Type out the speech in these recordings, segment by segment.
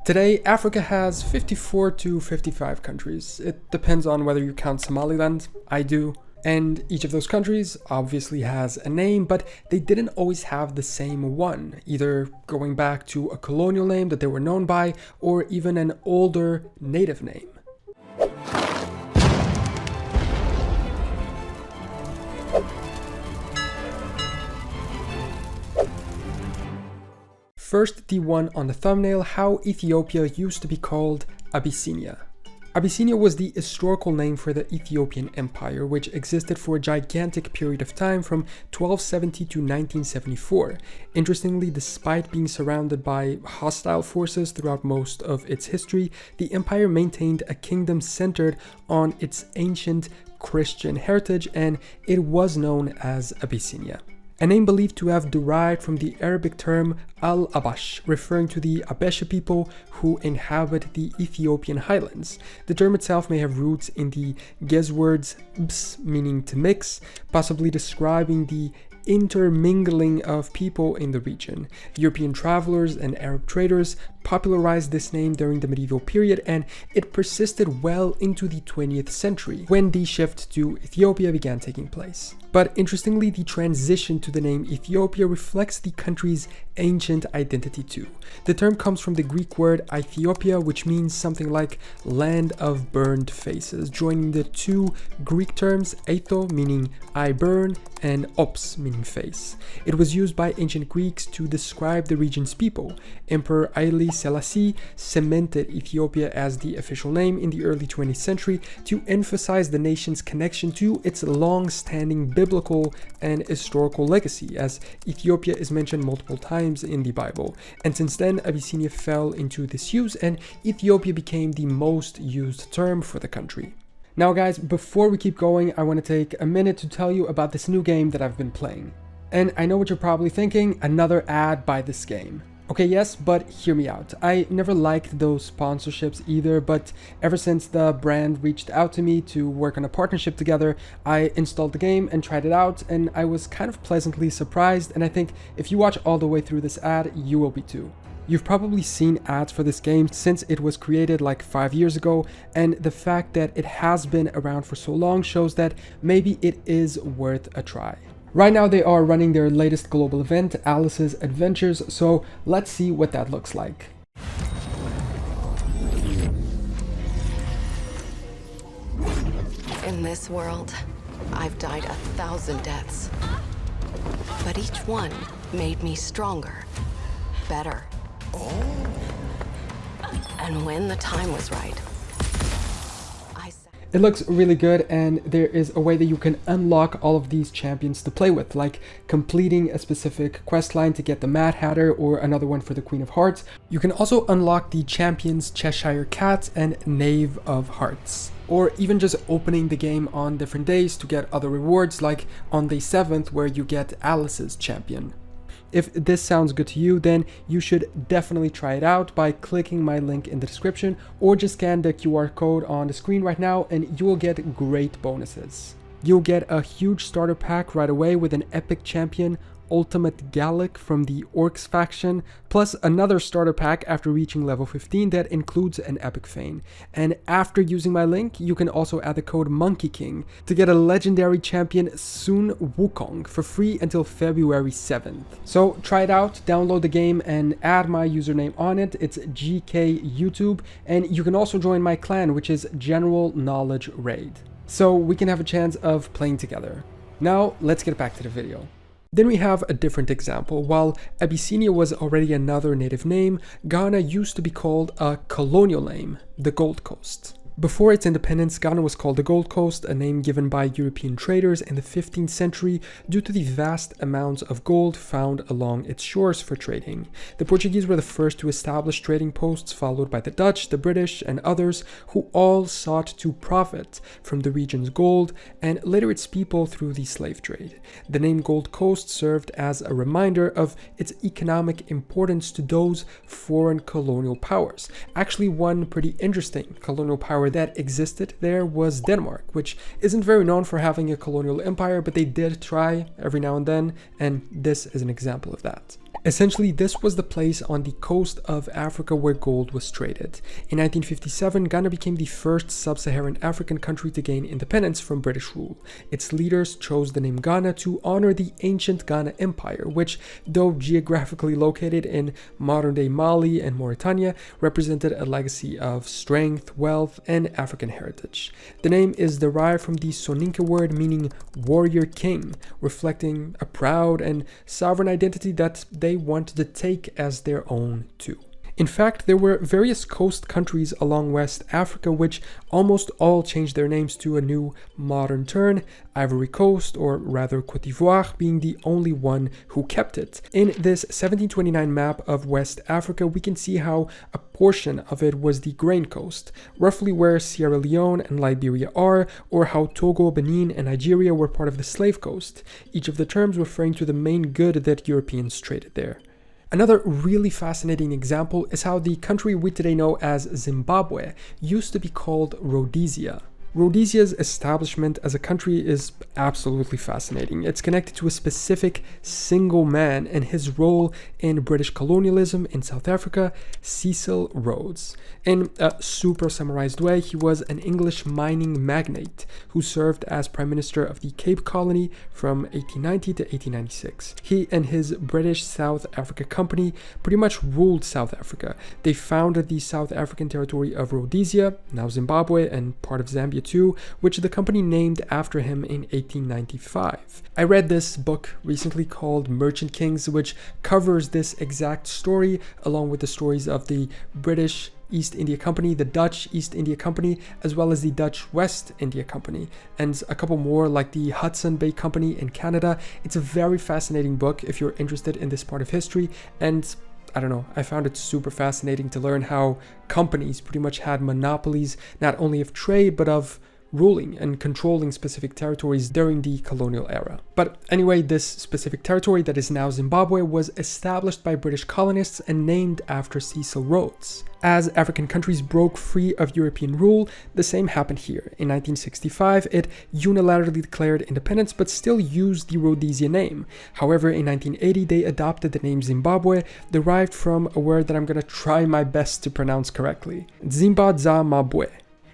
Today, Africa has 54 to 55 countries. It depends on whether you count Somaliland. I do. And each of those countries obviously has a name, but they didn't always have the same one, either going back to a colonial name that they were known by, or even an older native name. First, the one on the thumbnail, how Ethiopia used to be called Abyssinia. Abyssinia was the historical name for the Ethiopian Empire, which existed for a gigantic period of time from 1270 to 1974. Interestingly, despite being surrounded by hostile forces throughout most of its history, the empire maintained a kingdom centered on its ancient Christian heritage, and it was known as Abyssinia. A name believed to have derived from the Arabic term Al-Habash, referring to the Habash people who inhabit the Ethiopian highlands. The term itself may have roots in the Gez words bs, meaning to mix, possibly describing the intermingling of people in the region. European travelers and Arab traders popularized this name during the medieval period, and it persisted well into the 20th century when the shift to Ethiopia began taking place. But interestingly, the transition to the name Ethiopia reflects the country's ancient identity too. The term comes from the Greek word Ethiopia, which means something like land of burned faces, joining the two Greek terms etho, meaning I burn, and ops, meaning face. It was used by ancient Greeks to describe the region's people. Emperor Haile Selassie cemented Ethiopia as the official name in the early 20th century to emphasize the nation's connection to its long-standing biblical and historical legacy, as Ethiopia is mentioned multiple times in the Bible. And since then, Abyssinia fell into disuse and Ethiopia became the most used term for the country. Now guys, before we keep going, I want to take a minute to tell you about this new game that I've been playing. And I know what you're probably thinking, another ad by this game. Okay, yes, but hear me out. I never liked those sponsorships either, but ever since the brand reached out to me to work on a partnership together, I installed the game and tried it out, and I was kind of pleasantly surprised, and I think if you watch all the way through this ad, you will be too. You've probably seen ads for this game since it was created like 5 years ago, and the fact that it has been around for so long shows that maybe it is worth a try. Right now they are running their latest global event, Alice's Adventures, so let's see what that looks like. In this world, I've died 1,000 deaths, but each one made me stronger, better. And when the time was right, it looks really good, and there is a way that you can unlock all of these champions to play with, like completing a specific quest line to get the Mad Hatter or another one for the Queen of Hearts. You can also unlock the champions Cheshire Cat and Knave of Hearts, or even just opening the game on different days to get other rewards, like on day 7th where you get Alice's champion. If this sounds good to you, then you should definitely try it out by clicking my link in the description, or just scan the QR code on the screen right now and you will get great bonuses. You'll get a huge starter pack right away with an epic champion, Ultimate Galek from the Orcs faction, plus another starter pack after reaching level 15 that includes an epic Fayne. And after using my link, you can also add the code Monkey King to get a legendary champion Sun Wukong for free until February 7th. So try it out, download the game and add my username on it. It's GK YouTube, and you can also join my clan, which is General Knowledge Raid, so we can have a chance of playing together. Now let's get back to the video. Then we have a different example. While Abyssinia was already another native name, Ghana used to be called a colonial name, the Gold Coast. Before its independence, Ghana was called the Gold Coast, a name given by European traders in the 15th century due to the vast amounts of gold found along its shores for trading. The Portuguese were the first to establish trading posts, followed by the Dutch, the British, and others, who all sought to profit from the region's gold and later its people through the slave trade. The name Gold Coast served as a reminder of its economic importance to those foreign colonial powers. Actually, one pretty interesting colonial power that existed there was Denmark, which isn't very known for having a colonial empire, but they did try every now and then, and this is an example of that. Essentially, this was the place on the coast of Africa where gold was traded. In 1957, Ghana became the first sub-Saharan African country to gain independence from British rule. Its leaders chose the name Ghana to honor the ancient Ghana Empire, which, though geographically located in modern-day Mali and Mauritania, represented a legacy of strength, wealth, and African heritage. The name is derived from the Soninke word meaning warrior king, reflecting a proud and sovereign identity that they wanted to take as their own too. In fact, there were various coast countries along West Africa which almost all changed their names to a new modern turn, Ivory Coast, or rather Côte d'Ivoire, being the only one who kept it. In this 1729 map of West Africa, we can see how a portion of it was the Grain Coast, roughly where Sierra Leone and Liberia are, or how Togo, Benin, and Nigeria were part of the Slave Coast, each of the terms referring to the main good that Europeans traded there. Another really fascinating example is how the country we today know as Zimbabwe used to be called Rhodesia. Rhodesia's establishment as a country is absolutely fascinating. It's connected to a specific single man and his role in British colonialism in South Africa, Cecil Rhodes. In a super summarized way, he was an English mining magnate who served as Prime Minister of the Cape Colony from 1890 to 1896. He and his British South Africa Company pretty much ruled South Africa. They founded the South African territory of Rhodesia, now Zimbabwe, and part of Zambia too, which the company named after him in 1895. I read this book recently called Merchant Kings, which covers this exact story along with the stories of the British East India Company, the Dutch East India Company, as well as the Dutch West India Company, and a couple more like the Hudson Bay Company in Canada. It's a very fascinating book if you're interested in this part of history, and I don't know, I found it super fascinating to learn how companies pretty much had monopolies not only of trade but of ruling and controlling specific territories during the colonial era. But anyway, this specific territory that is now Zimbabwe was established by British colonists and named after Cecil Rhodes. As African countries broke free of European rule, the same happened here. In 1965, it unilaterally declared independence but still used the Rhodesia name. However, in 1980, they adopted the name Zimbabwe, derived from a word that I'm going to try my best to pronounce correctly. Zimbabwe,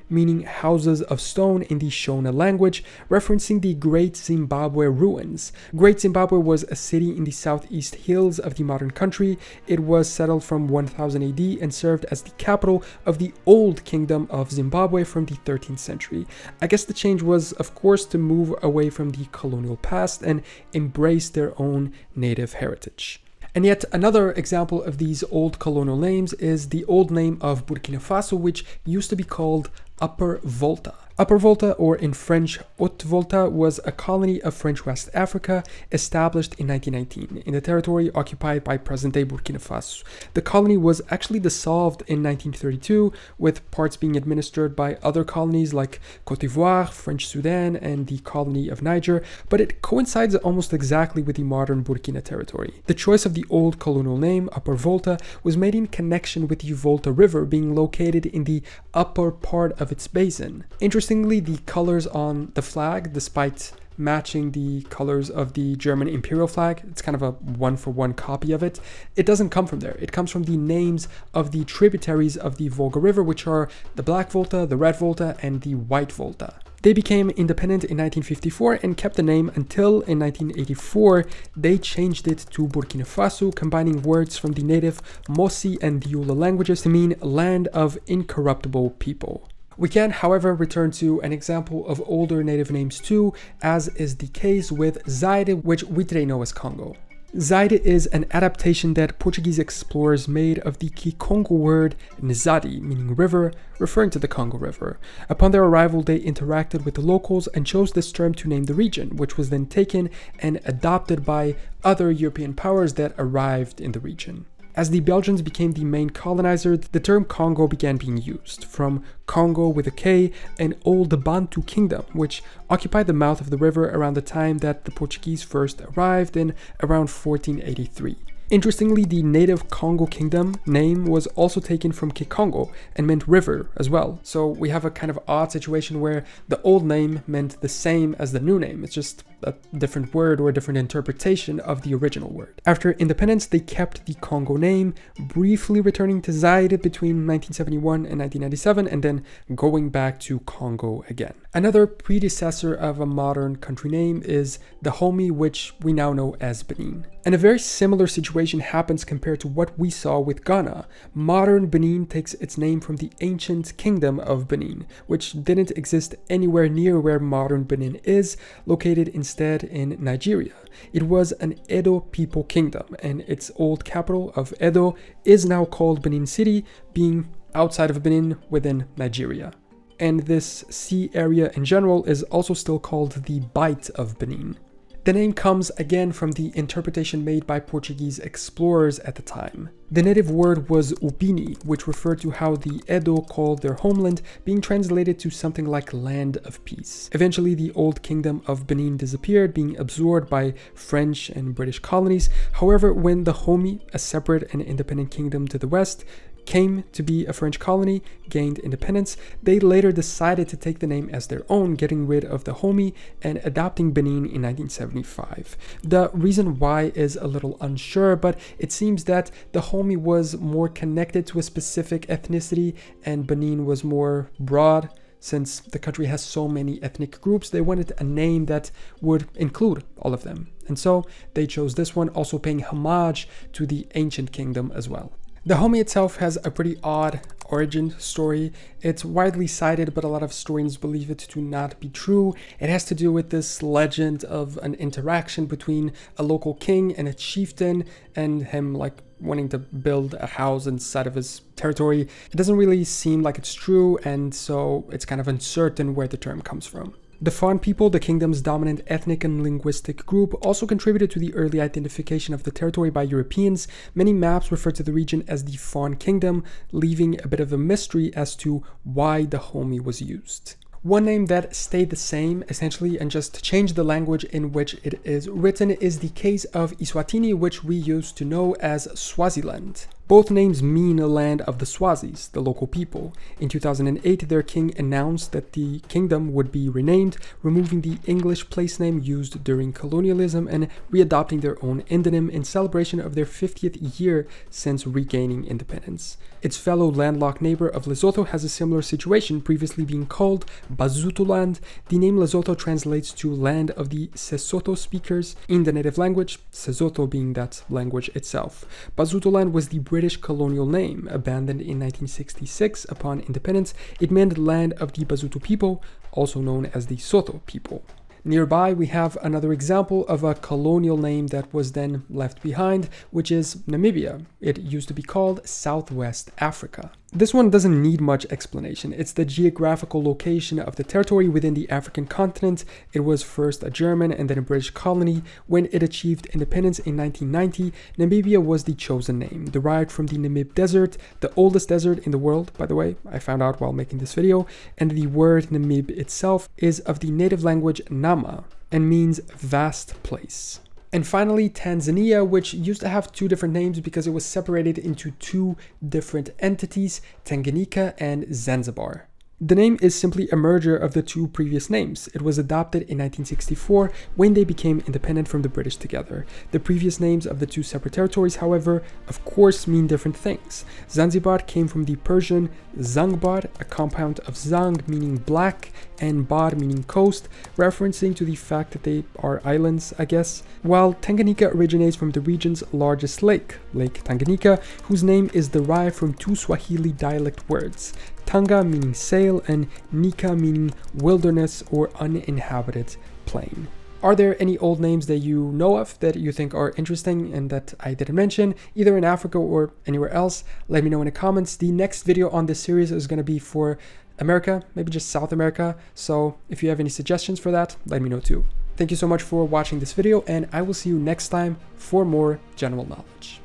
meaning houses of stone in the Shona language, referencing the Great Zimbabwe ruins. Great Zimbabwe was a city in the southeast hills of the modern country. It was settled from 1000 AD and served as the capital of the Old Kingdom of Zimbabwe from the 13th century. I guess the change was, of course, to move away from the colonial past and embrace their own native heritage. And yet another example of these old colonial names is the old name of Burkina Faso, which used to be called Upper Volta. Upper Volta, or in French, Haute Volta, was a colony of French West Africa established in 1919 in the territory occupied by present-day Burkina Faso. The colony was actually dissolved in 1932, with parts being administered by other colonies like Côte d'Ivoire, French Sudan, and the colony of Niger, but it coincides almost exactly with the modern Burkina territory. The choice of the old colonial name, Upper Volta, was made in connection with the Volta River being located in the upper part of its basin. Interestingly, the colors on the flag, despite matching the colors of the German imperial flag, it's kind of a one-for-one copy of it, it doesn't come from there. It comes from the names of the tributaries of the Volga River, which are the Black Volta, the Red Volta, and the White Volta. They became independent in 1954 and kept the name until in 1984 they changed it to Burkina Faso, combining words from the native Mossi and Dioula languages to mean land of incorruptible people. We can, however, return to an example of older native names too, as is the case with Zaire, which we today know as Congo. Zaire is an adaptation that Portuguese explorers made of the Kikongo word Nzadi, meaning river, referring to the Congo River. Upon their arrival, they interacted with the locals and chose this term to name the region, which was then taken and adopted by other European powers that arrived in the region. As the Belgians became the main colonizer, the term Congo began being used, from Congo with a K, an old Bantu kingdom, which occupied the mouth of the river around the time that the Portuguese first arrived in around 1483. Interestingly, the native Congo kingdom name was also taken from Kikongo and meant river as well. So we have a kind of odd situation where the old name meant the same as the new name. It's just a different word or a different interpretation of the original word. After independence, they kept the Congo name, briefly returning to Zaire between 1971 and 1997, and then going back to Congo again. Another predecessor of a modern country name is Dahomey, which we now know as Benin. And a very similar situation happens compared to what we saw with Ghana. Modern Benin takes its name from the ancient kingdom of Benin, which didn't exist anywhere near where modern Benin is, located instead in Nigeria. It was an Edo people kingdom, and its old capital of Edo is now called Benin City, being outside of Benin within Nigeria. And this sea area in general is also still called the Bight of Benin. The name comes again from the interpretation made by Portuguese explorers at the time. The native word was upini, which referred to how the Edo called their homeland, being translated to something like land of peace. Eventually, the old kingdom of Benin disappeared, being absorbed by French and British colonies. However, when Dahomey, a separate and independent kingdom to the west, came to be a French colony, gained independence, they later decided to take the name as their own, getting rid of Dahomey and adopting Benin in 1975. The reason why is a little unsure, but it seems that Dahomey was more connected to a specific ethnicity and Benin was more broad. Since the country has so many ethnic groups, they wanted a name that would include all of them. And so they chose this one, also paying homage to the ancient kingdom as well. Dahomey itself has a pretty odd origin story. It's widely cited, but a lot of historians believe it to not be true. It has to do with this legend of an interaction between a local king and a chieftain, and him like wanting to build a house inside of his territory. It doesn't really seem like it's true, and so it's kind of uncertain where the term comes from. The Fayne people, the kingdom's dominant ethnic and linguistic group, also contributed to the early identification of the territory by Europeans. Many maps refer to the region as the Fayne Kingdom, leaving a bit of a mystery as to why Dahomey was used. One name that stayed the same, essentially, and just changed the language in which it is written is the case of Eswatini, which we used to know as Swaziland. Both names mean a land of the Swazis, the local people. In 2008, their king announced that the kingdom would be renamed, removing the English place name used during colonialism and readopting their own endonym in celebration of their 50th year since regaining independence. Its fellow landlocked neighbor of Lesotho has a similar situation, previously being called Basutoland. The name Lesotho translates to land of the Sesotho speakers in the native language, Sesotho being that language itself. Basutoland was the British colonial name. Abandoned in 1966 upon independence, it meant land of the Basuto people, also known as the Sotho people. Nearby, we have another example of a colonial name that was then left behind, which is Namibia. It used to be called Southwest Africa. This one doesn't need much explanation. It's the geographical location of the territory within the African continent. It was first a German and then a British colony. When it achieved independence in 1990, Namibia was the chosen name, derived from the Namib Desert, the oldest desert in the world, by the way, I found out while making this video, and the word Namib itself is of the native language Nama and means vast place. And finally, Tanzania, which used to have two different names because it was separated into two different entities, Tanganyika and Zanzibar. The name is simply a merger of the two previous names. It was adopted in 1964 when they became independent from the British together. The previous names of the two separate territories, however, of course mean different things. Zanzibar came from the Persian Zangbar, a compound of Zang meaning black and Bar meaning coast, referencing to the fact that they are islands, I guess, while Tanganyika originates from the region's largest lake, Lake Tanganyika, whose name is derived from two Swahili dialect words, Tanga meaning sail and Nika meaning wilderness or uninhabited plain. Are there any old names that you know of that you think are interesting and that I didn't mention, either in Africa or anywhere else? Let me know in the comments. The next video on this series is going to be for America, maybe just South America, so if you have any suggestions for that, let me know too. Thank you so much for watching this video, and I will see you next time for more general knowledge.